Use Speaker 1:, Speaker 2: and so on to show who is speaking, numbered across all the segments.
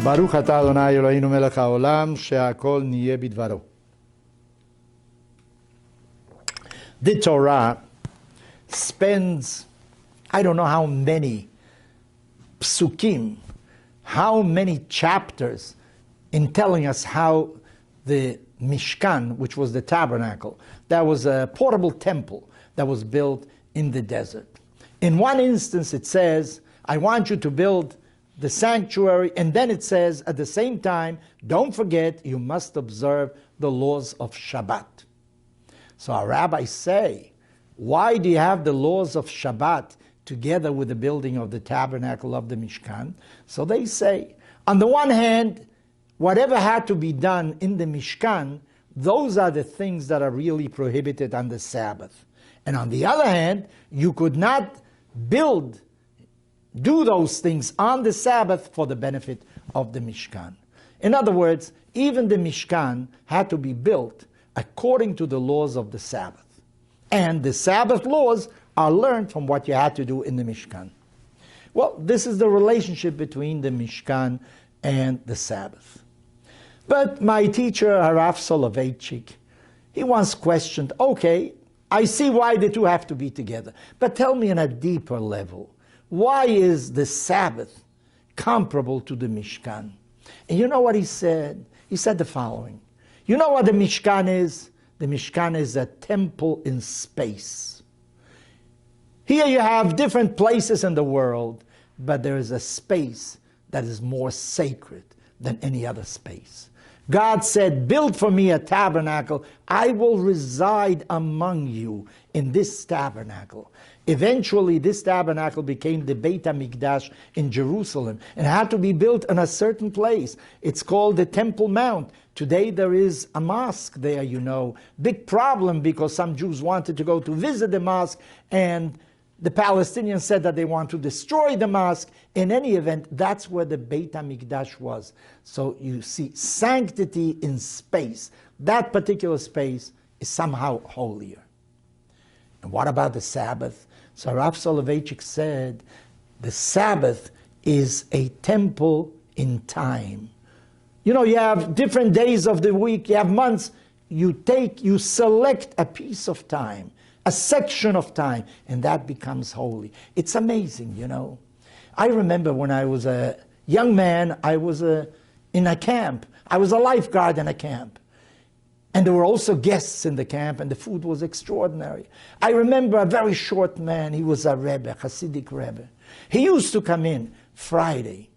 Speaker 1: ברוך אתה אדוני אלוהינו מלך העולם שהכל נהיה בדברו. The Torah spends, I don't know how many psukim, how many chapters in telling us how the Mishkan, which was the tabernacle, that was a portable temple that was built in the desert. In one instance it says, I want you to build the sanctuary, and then it says at the same time, don't forget you must observe the laws of Shabbat. So our rabbis say, why do you have the laws of Shabbat together with the building of the tabernacle of the Mishkan? So they say, on the one hand, whatever had to be done in the Mishkan, those are the things that are really prohibited on the Sabbath. And on the other hand, you could not do those things on the Sabbath for the benefit of the Mishkan. In other words, even the Mishkan had to be built according to the laws of the Sabbath. And the Sabbath laws are learned from what you had to do in the Mishkan. Well, this is the relationship between the Mishkan and the Sabbath. But my teacher, Harav Soloveitchik, he once questioned, okay, I see why the two have to be together, but tell me on a deeper level, why is the Sabbath comparable to the Mishkan? And you know what he said? He said the following. You know what the Mishkan is? The Mishkan is a temple in space. Here you have different places in the world, but there is a space that is more sacred than any other space. God said, build for me a tabernacle. I will reside among you in this tabernacle. Eventually, this tabernacle became the Beit HaMikdash in Jerusalem and had to be built in a certain place. It's called the Temple Mount. Today there is a mosque there, you know. Big problem because some Jews wanted to go to visit the mosque and the Palestinians said that they want to destroy the mosque. In any event, that's where the Beit HaMikdash was. So you see sanctity in space. That particular space is somehow holier. And what about the Sabbath? So Rav Soloveitchik said, the Sabbath is a temple in time. You know, you have different days of the week, you have months, you select a piece of time, a section of time, and that becomes holy. It's amazing, you know. I remember when I was a young man, I was in a camp. I was a lifeguard in a camp. And there were also guests in the camp, and the food was extraordinary. I remember a very short man, he was a Rebbe, Hasidic Rebbe. He used to come in Friday.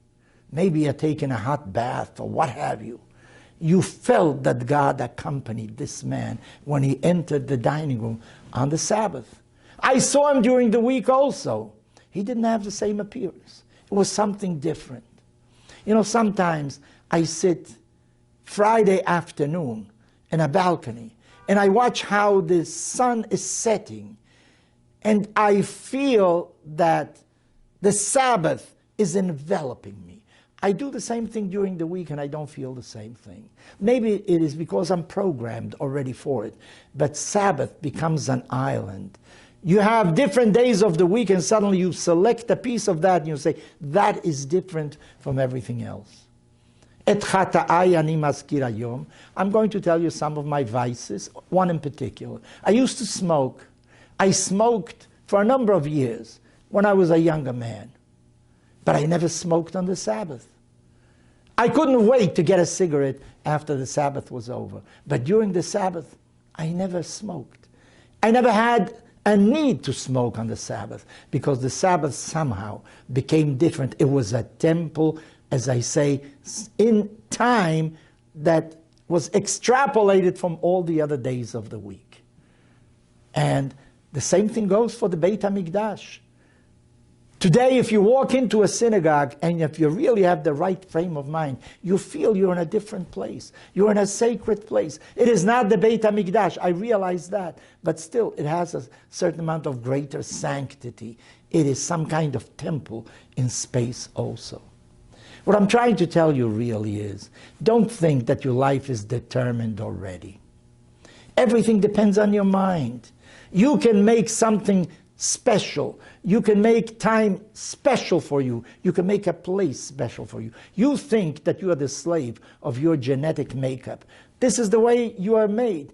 Speaker 1: Maybe he had taken a hot bath or what have you. You felt that God accompanied this man when he entered the dining room on the Sabbath. I saw him during the week also. He didn't have the same appearance. It was something different. You know, sometimes I sit Friday afternoon in a balcony and I watch how the sun is setting and I feel that the Sabbath is enveloping me. I do the same thing during the week and I don't feel the same thing. Maybe it is because I'm programmed already for it, but Sabbath becomes an island. You have different days of the week and suddenly you select a piece of that and you say, that is different from everything else. I'm going to tell you some of my vices, one in particular. I used to smoke. I smoked for a number of years when I was a younger man, but I never smoked on the Sabbath. I couldn't wait to get a cigarette after the Sabbath was over, but during the Sabbath, I never smoked. I never had a need to smoke on the Sabbath because the Sabbath somehow became different. It was a temple, as I say, in time that was extrapolated from all the other days of the week. And the same thing goes for the Beit HaMikdash. Today, if you walk into a synagogue and if you really have the right frame of mind, you feel you're in a different place. You're in a sacred place. It is not the Beit HaMikdash, I realize that, but still it has a certain amount of greater sanctity. It is some kind of temple in space also. What I'm trying to tell you really is, don't think that your life is determined already. Everything depends on your mind. You can make something special. You can make time special for you. You can make a place special for you. You think that you are the slave of your genetic makeup. This is the way you are made.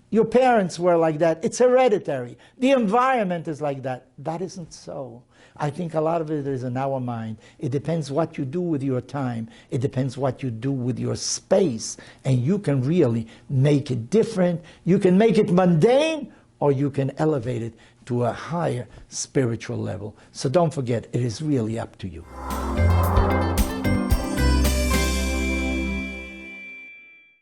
Speaker 1: Your parents were like that. It's hereditary. The environment is like that. That isn't so. I think a lot of it is in our mind. It depends what you do with your time. It depends what you do with your space. And you can really make it different. You can make it mundane, or you can elevate it to a higher spiritual level. So don't forget, it is really up to you.